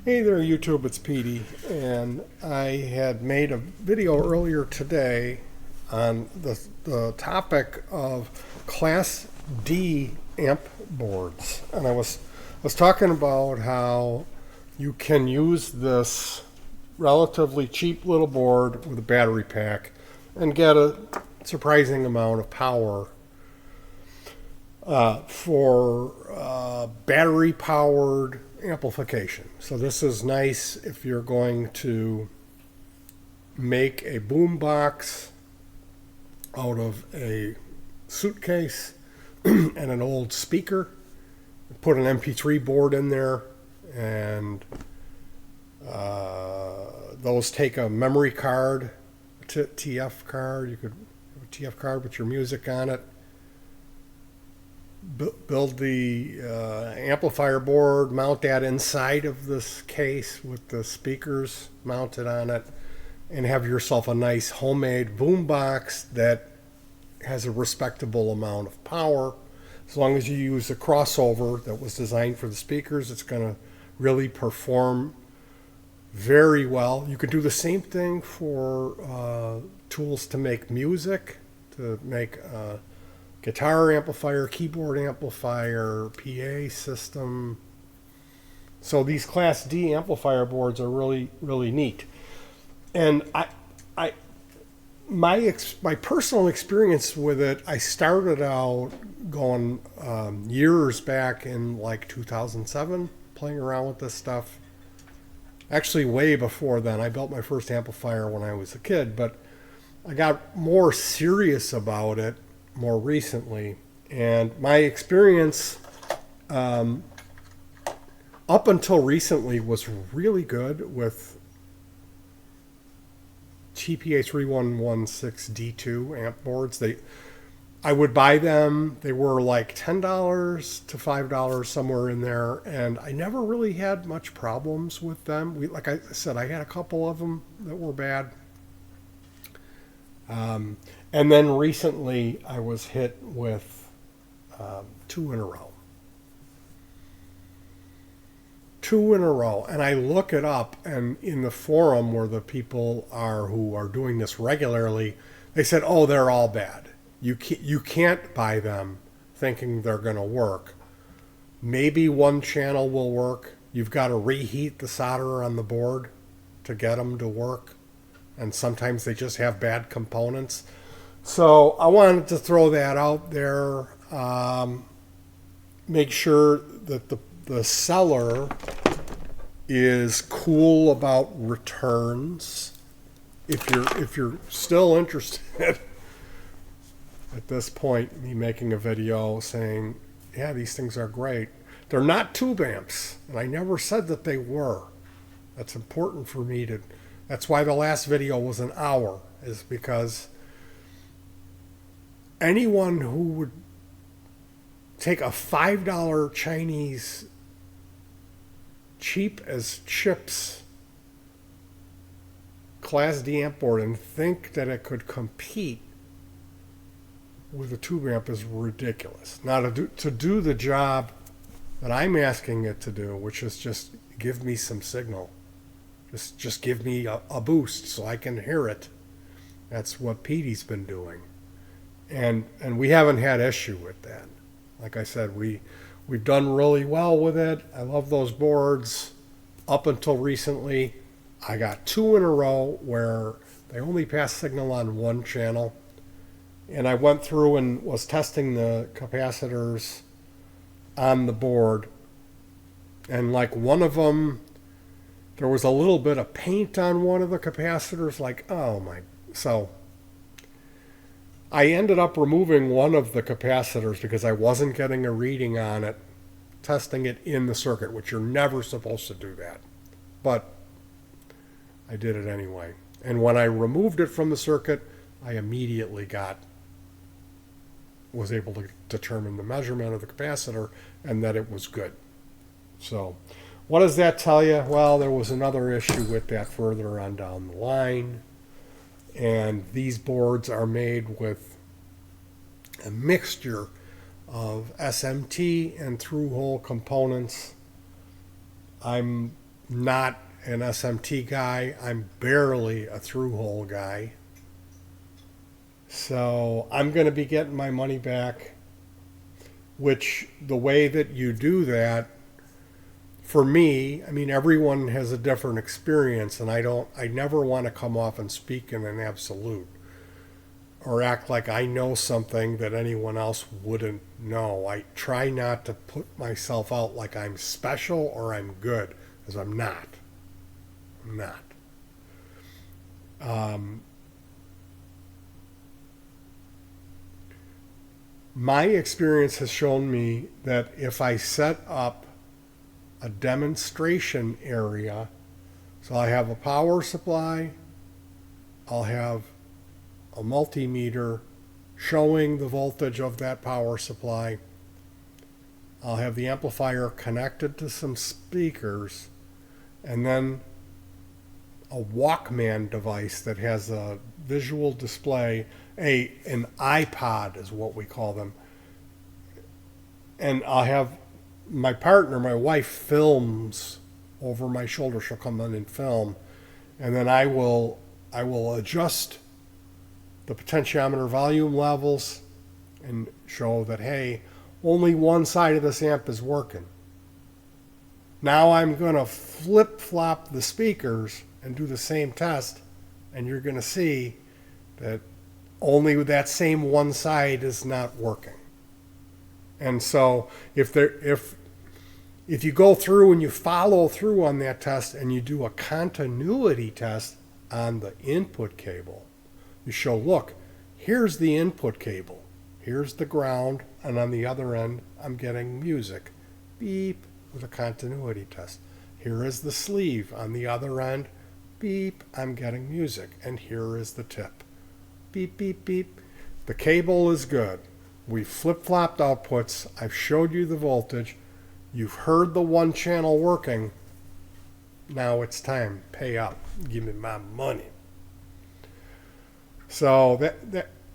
Hey there, YouTube, it's Petey, and I had made a video earlier today on the topic of Class D amp boards. And I was talking about how you can use this relatively cheap little board with a battery pack and get a surprising amount of power for battery powered amplification. So this is nice if you're going to make a boom box out of a suitcase and an old speaker, put an MP3 board in there, and those take a memory card, TF card. You could have a TF card with your music on it. Build the amplifier board, mount that inside of this case with the speakers mounted on it, and have yourself a nice homemade boom box that has a respectable amount of power. As long as you use a crossover that was designed for the speakers, it's going to really perform very well. You could do the same thing for tools to make music, to make guitar amplifier, keyboard amplifier, PA system. So these Class D amplifier boards are really, really neat. And my personal experience with it, I started out going years back in like 2007, playing around with this stuff. Actually, way before then. I built my first amplifier when I was a kid, but I got more serious about it more recently, and my experience up until recently was really good with tpa3116 D2 amp boards. I would buy them. They were like $10 to $5 somewhere in there, and I never really had much problems with them. Like I said, I had a couple of them that were bad. And then recently I was hit with two in a row. Two in a row. And I look it up, and in the forum where the people are who are doing this regularly, they said, oh, they're all bad. You can't buy them thinking they're going to work. Maybe one channel will work. You've got to reheat the solder on the board to get them to work. And sometimes they just have bad components. So I wanted to throw that out there. Make sure that the seller is cool about returns. If you're still interested at this point, me making a video saying, yeah, these things are great. They're not tube amps, and I never said that they were. That's important for me to. That's why the last video was an hour, is because anyone who would take a $5 Chinese cheap as chips Class D amp board and think that it could compete with a tube amp is ridiculous. Now to do the job that I'm asking it to do, which is just give me some signal. Just give me a boost so I can hear it. That's what Petey's been doing. And we haven't had issue with that. Like I said, we've done really well with it. I love those boards. Up until recently, I got two in a row where they only pass signal on one channel. And I went through and was testing the capacitors on the board. And like one of them, there was a little bit of paint on one of the capacitors, like, oh my. So I ended up removing one of the capacitors because I wasn't getting a reading on it, testing it in the circuit, which you're never supposed to do that. But I did it anyway. And when I removed it from the circuit, I immediately was able to determine the measurement of the capacitor and that it was good. So what does that tell you? Well, there was another issue with that further on down the line. And these boards are made with a mixture of SMT and through-hole components. I'm not an SMT guy. I'm barely a through-hole guy. So I'm going to be getting my money back, which the way that you do that, for me, I mean, everyone has a different experience, and I never want to come off and speak in an absolute or act like I know something that anyone else wouldn't know. I try not to put myself out like I'm special or I'm good, because I'm not. I'm not. My experience has shown me that if I set up a demonstration area, so I have a power supply, I'll have a multimeter showing the voltage of that power supply, I'll have the amplifier connected to some speakers, and then a Walkman device that has a visual display, an iPod is what we call them. And I'll have my partner, my wife, films over my shoulder. She'll come in and film, and then I will adjust the potentiometer volume levels and show that, hey, only one side of this amp is working. Now I'm going to flip-flop the speakers and do the same test, and you're going to see that only that same one side is not working. And so if you go through and you follow through on that test and you do a continuity test on the input cable, you show, look, here's the input cable, here's the ground, and on the other end I'm getting music. Beep, with a continuity test. Here is the sleeve on the other end. Beep, I'm getting music. And here is the tip. Beep, beep, beep. The cable is good. We flip-flopped outputs. I've showed you the voltage. You've heard the one channel working. Now it's time. Pay up. Give me my money. So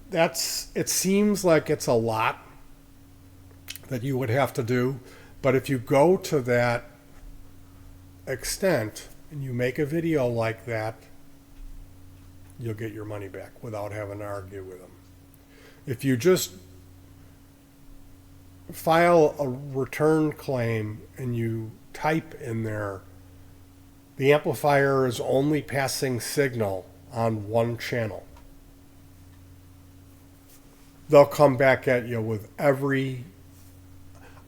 that's, it seems like it's a lot that you would have to do. But if you go to that extent and you make a video like that, you'll get your money back without having to argue with them. If you just file a return claim and you type in there, the amplifier is only passing signal on one channel, they'll come back at you with every,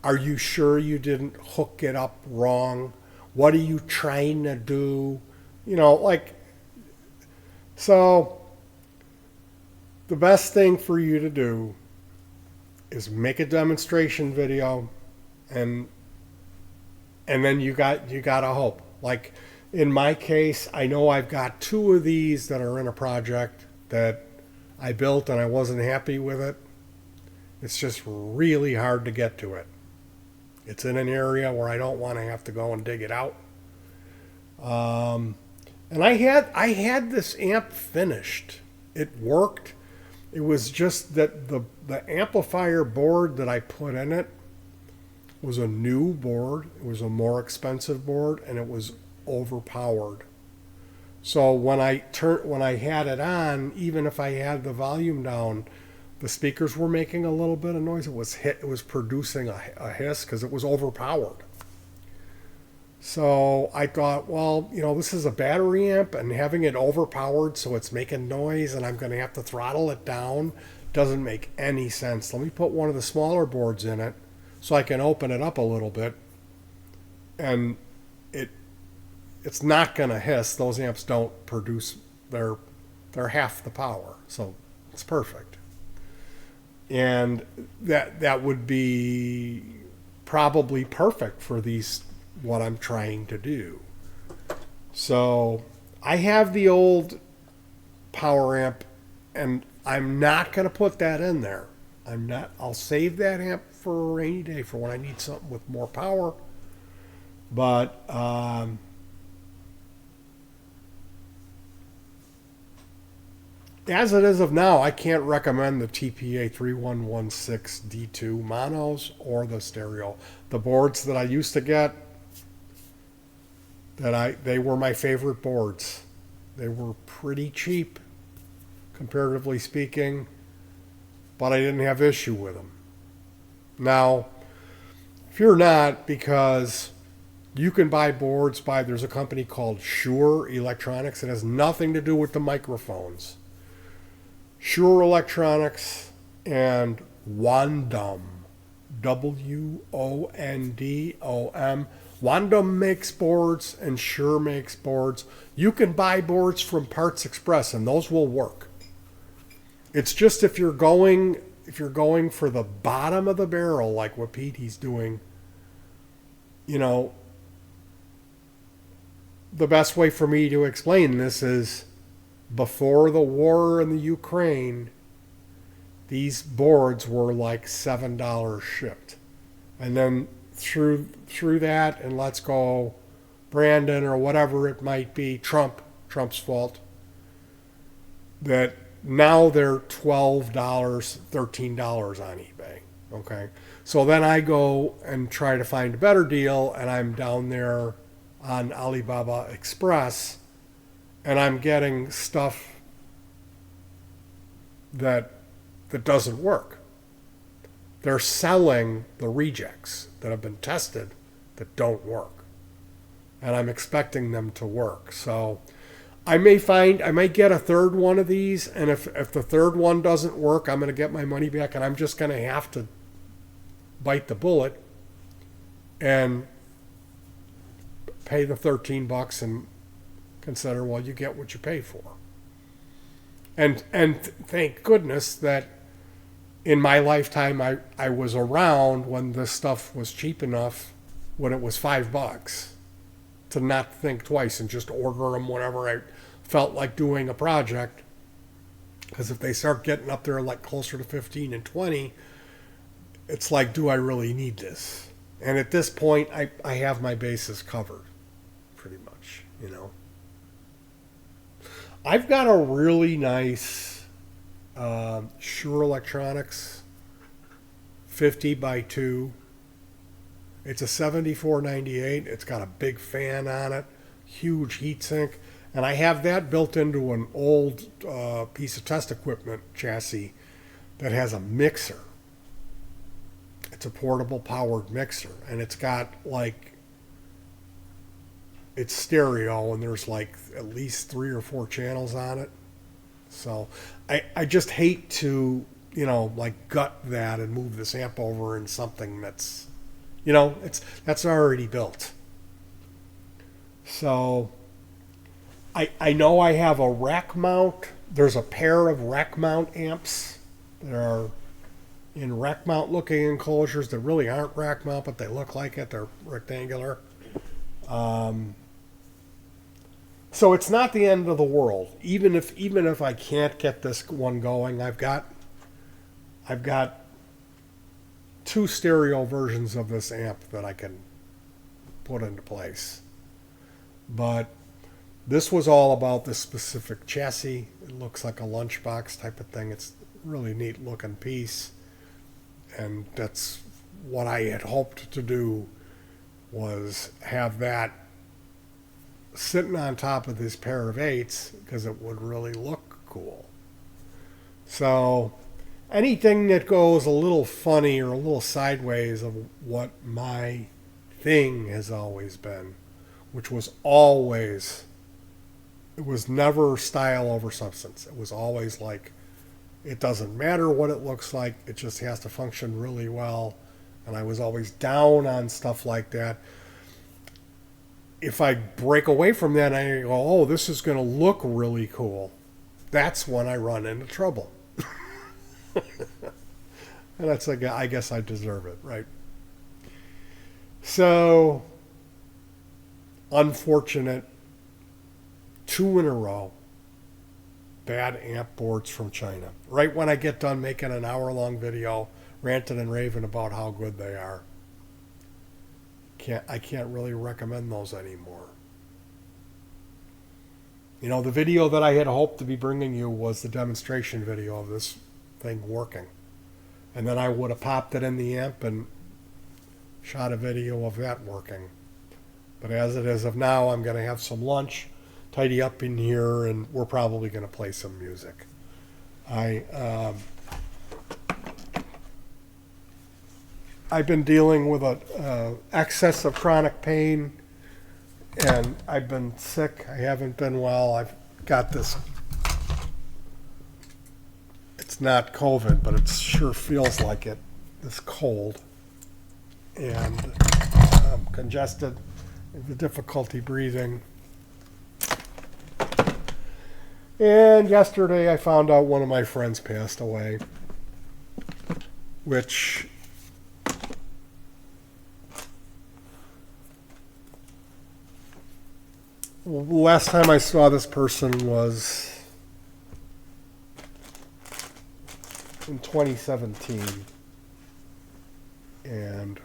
are you sure you didn't hook it up wrong? What are you trying to do? You know, like, so the best thing for you to do is make a demonstration video, and then you gotta hope. Like in my case, I know I've got 2 of these that are in a project that I built and I wasn't happy with it. It's just really hard to get to it. It's in an area where I don't want to have to go and dig it out. And I had this amp finished. It worked. It was just that the amplifier board that I put in it was a new board. It was a more expensive board, and it was overpowered. So when I had it on, even if I had the volume down, the speakers were making a little bit of noise. It was producing a hiss because it was overpowered. So I thought, well, you know, this is a battery amp, and having it overpowered so it's making noise and I'm going to have to throttle it down doesn't make any sense. Let me put one of the smaller boards in it so I can open it up a little bit, and it's not going to hiss. Those amps don't produce, they're half the power, so it's perfect. And that would be probably perfect for what I'm trying to do. So I have the old power amp, and I'm not going to put that in there. I'll save that amp for a rainy day, for when I need something with more power. But as it is of now, I can't recommend the tpa3116 D2 monos or the stereo. The boards that I used to get, they were my favorite boards. They were pretty cheap, comparatively speaking, but I didn't have issue with them. Now, fear not, because you can buy boards there's a company called Shure Electronics. It has nothing to do with the microphones. Shure Electronics and Wandom, Wondom. Wandom makes boards and Shure makes boards. You can buy boards from Parts Express and those will work. It's just if you're going for the bottom of the barrel, like what He's doing, you know, the best way for me to explain this is before the war in the Ukraine, these boards were like $7 shipped. And then through that, and let's go Brandon or whatever it might be, Trump's fault, that now they're $12, $13 on eBay. Okay. So then I go and try to find a better deal, and I'm down there on Alibaba Express, and I'm getting stuff that doesn't work. They're selling the rejects that have been tested that don't work. And I'm expecting them to work. So I might get a third one of these, and if the third one doesn't work, I'm going to get my money back, and I'm just going to have to bite the bullet and pay the $13 and consider, well, you get what you pay for. And thank goodness that in my lifetime I was around when this stuff was cheap enough, when it was $5, to not think twice and just order them whenever I felt like doing a project. Because if they start getting up there like closer to 15 and 20, it's like, do I really need this? And at this point, I have my bases covered, pretty much, you know. I've got a really nice Shure Electronics 50 by 2. It's a 7498. It's got a big fan on it, huge heatsink, and I have that built into an old piece of test equipment chassis that has a mixer. It's a portable powered mixer, and it's got like, it's stereo, and there's like at least 3 or 4 channels on it. So I just hate to, you know, like gut that and move this amp over in something that's, you know, that's already built. So I know I have a rack mount. There's a pair of rack mount amps that are in rack mount looking enclosures that really aren't rack mount, but they look like it. They're rectangular. So it's not the end of the world. Even if I can't get this one going, I've got 2 stereo versions of this amp that I can put into place. But this was all about this specific chassis. It looks like a lunchbox type of thing. It's a really neat looking piece. And that's what I had hoped to do, was have that sitting on top of this pair of 8s, because it would really look cool. So anything that goes a little funny or a little sideways of what my thing has always been, which was always, it was never style over substance. It was always like, it doesn't matter what it looks like, it just has to function really well. And I was always down on stuff like that. If I break away from that and I go, oh, this is going to look really cool, that's when I run into trouble. And that's like, I guess I deserve it, right? So, unfortunate, 2 in a row, bad amp boards from China. Right when I get done making an hour-long video, ranting and raving about how good they are. I can't really recommend those anymore. You know, the video that I had hoped to be bringing you was the demonstration video of this thing working. And then I would have popped it in the amp and shot a video of that working. But as it is of now, I'm going to have some lunch, tidy up in here, and we're probably going to play some music. I've been dealing with a excess of chronic pain, and I've been sick. I haven't been well. I've got this. It's not COVID, but it sure feels like it. This cold, and I'm congested, with difficulty breathing. And yesterday I found out one of my friends passed away, which last time I saw this person was in 2017. And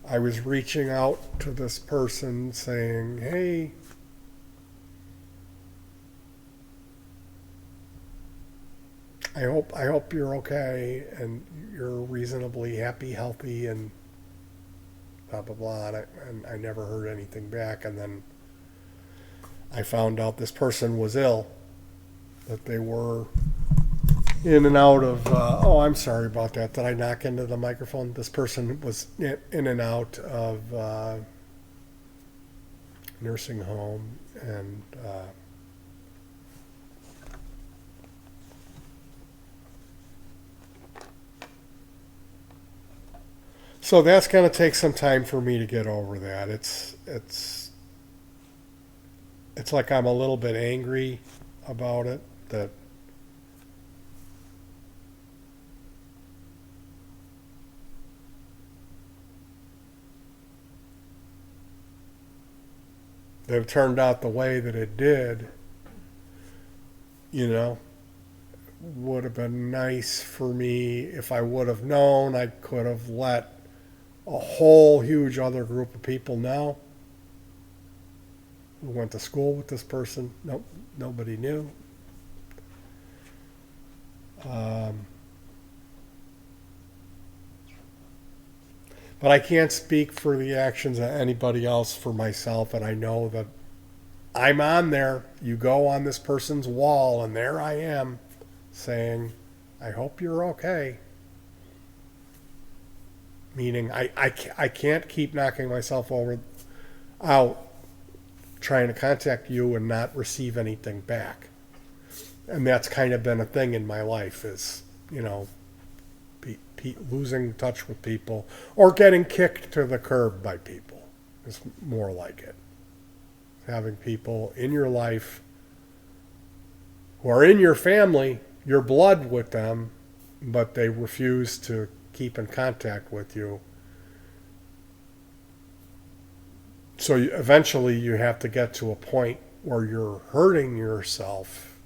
I was reaching out to this person saying, hey, I hope you're okay and you're reasonably happy, healthy, and blah, blah, blah. And I never heard anything back. And then I found out this person was ill, that they were in and out of, oh, I'm sorry about that. Did I knock into the microphone? This person was in and out of nursing home, and so that's going to take some time for me to get over that. It's like I'm a little bit angry about it, that they've turned out the way that it did. Would have been nice for me if I would have known. I could have let a whole huge other group of people know who went to school with this person. Nope, nobody knew. But I can't speak for the actions of anybody else for myself, and I know that I'm on there. You go on this person's wall, and there I am saying, I hope you're okay. Meaning I can't keep knocking myself out trying to contact you and not receive anything back. And that's kind of been a thing in my life, is, losing touch with people or getting kicked to the curb by people is more like it. Having people in your life who are in your family, your blood with them, but they refuse to keep in contact with you. So eventually you have to get to a point where you're hurting yourself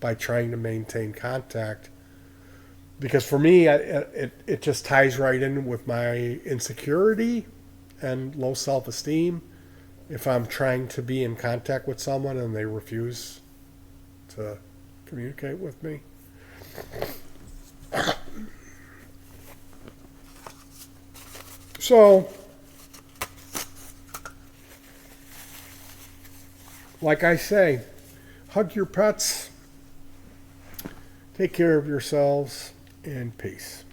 by trying to maintain contact. Because for me, it just ties right in with my insecurity and low self-esteem. If I'm trying to be in contact with someone and they refuse to communicate with me. So, like I say, hug your pets, take care of yourselves, and peace.